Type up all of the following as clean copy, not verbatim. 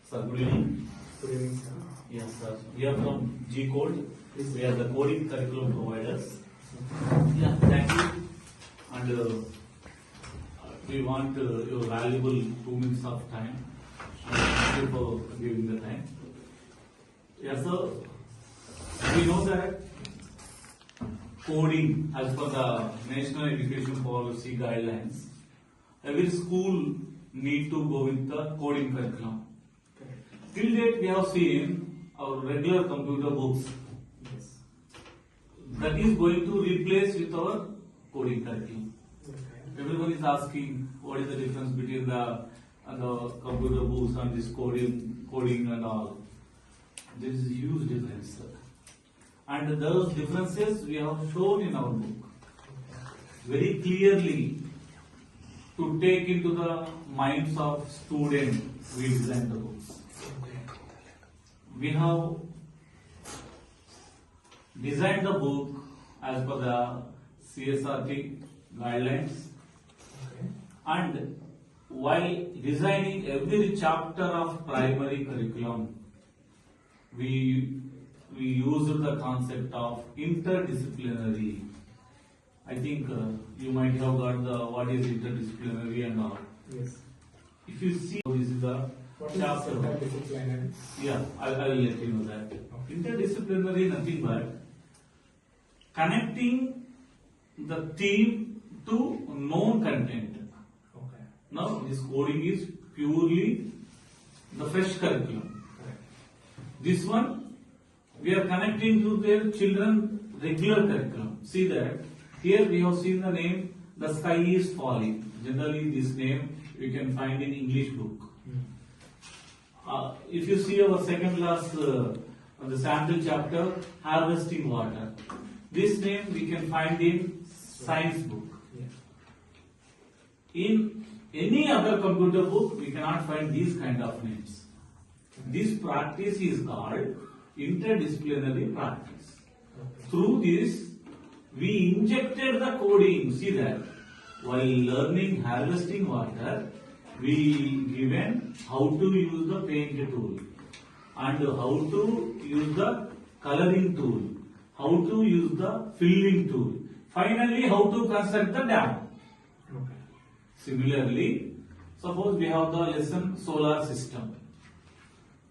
Sir, good evening. Good evening, sir. Yes, sir. We are from GKode. We are the coding curriculum providers. Yeah, thank you. And we want your valuable 2 minutes of time. Thank you for giving the time. Yes, sir. We know that coding, as per the National Education Policy guidelines, every school need to go with the coding curriculum. Till date, we have seen our regular computer books. Yes. That is going to replace with our coding curriculum. Okay. Everyone is asking what is the difference between the computer books and this coding and all. There is a huge difference, sir. And those differences we have shown in our book very clearly to take into the minds of students. We design the books. We have designed the book as per the CSRT guidelines, and while designing every chapter of primary curriculum, we used the concept of interdisciplinary. I think you might have got the what is interdisciplinary and all. Yes. If you see, this is the What is chapter. interdisciplinary? Yeah, I will let you know that. Okay. Interdisciplinary nothing but connecting the theme to known content. Okay. Now, this coding is purely the fresh curriculum. Correct. This one, we are connecting to their children regular curriculum. See that here we have seen the name, the sky is falling. Generally, this name you can find in English book. If you see our second last the sample chapter, harvesting water. This name we can find in science book. Yes. In any other computer book, we cannot find these kind of names. This practice is called interdisciplinary practice. Okay. Through this, we injected the coding. See that while learning harvesting water, we given how to use the paint tool and how to use the coloring tool, how to use the filling tool. Finally, how to construct the dam. Okay. Similarly, suppose we have the lesson solar system.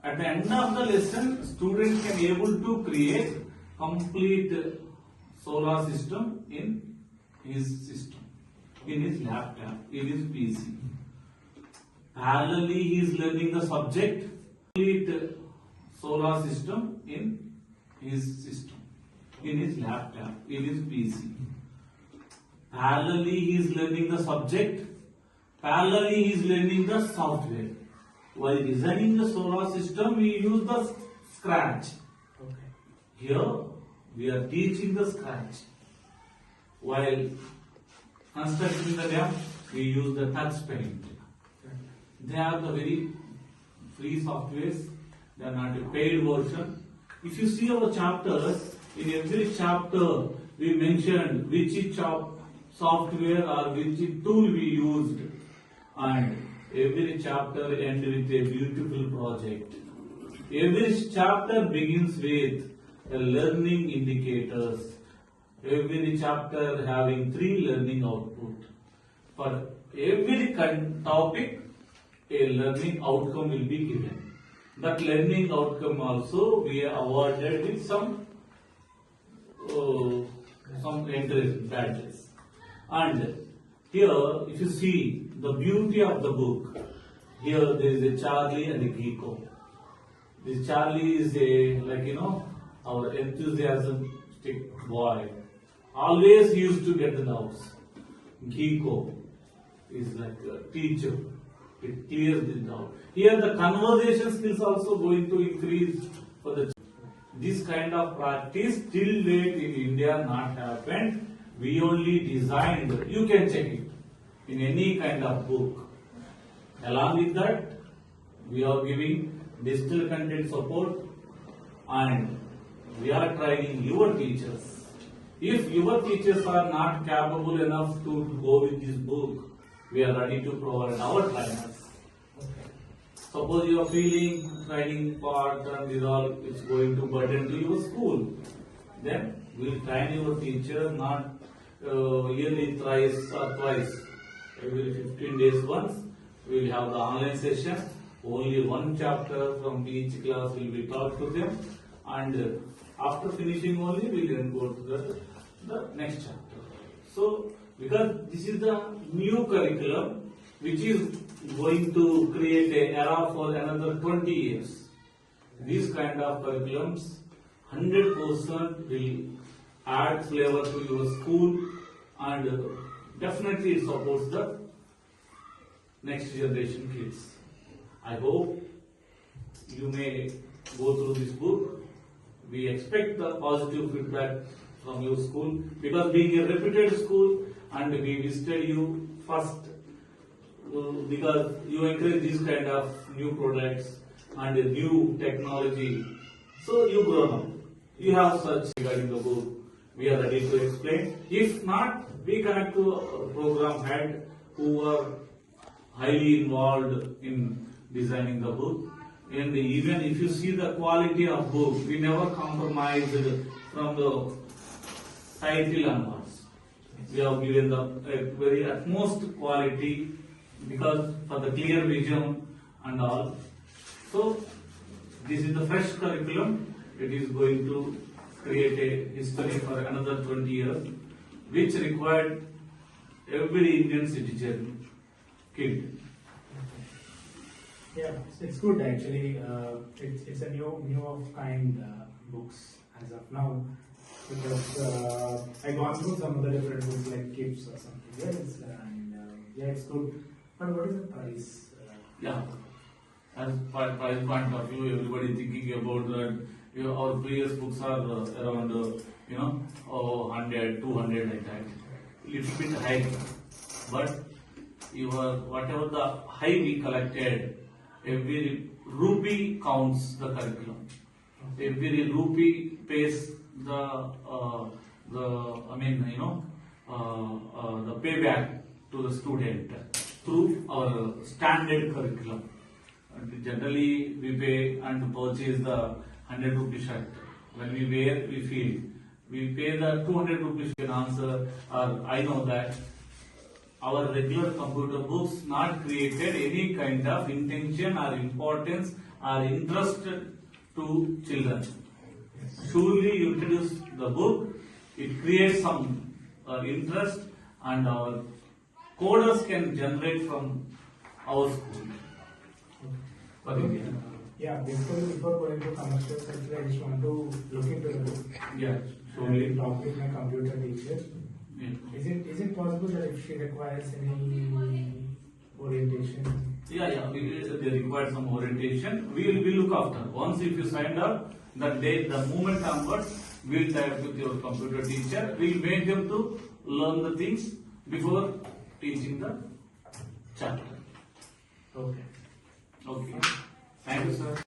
At the end of the lesson, student can able to create complete solar system in his system, in his laptop, in his PC. Parallelly, he is learning the subject, complete solar system in his system, in his laptop, in his PC. Parallelly, he is learning the subject. Parallelly, he is learning the software. While designing the solar system, we use the Scratch. Okay. Here, we are teaching the Scratch. While constructing the dam, we use the touch paint. They are the very free softwares. They are not a paid version. If you see our chapters, in every chapter we mentioned which software or which tool we used, and every chapter ends with a beautiful project. Every chapter begins with a learning indicators. Every chapter having 3 learning output. For every topic, a learning outcome will be given. That learning outcome also we are awarded with some encouragement badges. And here, if you see the beauty of the book, here there is a Charlie and a Geeko. This Charlie is our enthusiastic boy. Always used to get the doubts. Geeko is like a teacher. It clears the doubt. Here the conversation skills also going to increase for the. This kind of practice till date in India not happened. We only designed. You can check it in any kind of book. Along with that, we are giving digital content support, and we are trying your teachers. If your teachers are not capable enough to go with this book, we are ready to provide our trainers. Okay. Suppose you are feeling training part and these all it's going to burden to your school. Then we will train your teacher not yearly thrice or twice. Every 15 days once we will have the online session. Only one chapter from each class will be taught to them, and after finishing only we will then go to the next chapter. So because this is the new curriculum which is going to create an era for another 20 years. These kind of curriculums 100% will add flavor to your school, and definitely it supports the next generation kids. I hope you may go through this book. We expect the positive feedback from your school because being a reputed school and we visited you first because you encourage this kind of new products and new technology. So you grow up. You have such regarding the book. We are ready to explain. If not, we connect to a program head who are highly involved in designing the book. And even if you see the quality of book, we never compromised from the title onwards. We have given the very utmost quality because for the clear vision and all. So this is the fresh curriculum. It is going to create a history for another 20 years, which required every Indian citizen kid. Yeah, it's good actually. It's a new of kind books as of now, because I gone through some other different books like Kips or something. Yes, and yeah, it's good. But what is the price? Yeah, as price point of view, everybody thinking about that. Our previous books are around 100, 200 like that. Little bit high, but whatever the high we collected, every rupee counts the curriculum. Every rupee pays the payback to the student through our standard curriculum. And generally, we pay and purchase the 100 rupee shirt. When we wear, we feel. We pay the 200 rupees. Can answer, or I know that our regular computer books not created any kind of intention or importance or interest to children. Surely you introduce the book, it creates some interest, and our coders can generate from our school. Okay. Yeah, before going to commercial sector, I just want to look into the book. Yeah, Surely talk with my computer teacher. Yeah. Is it possible that if she requires any orientation? Yeah, they require some orientation. We will look after. Once if you signed up, that day, the moment onwards, we will type with your computer teacher. We will make them to learn the things before teaching the chapter. Okay. Okay. Thank you, sir.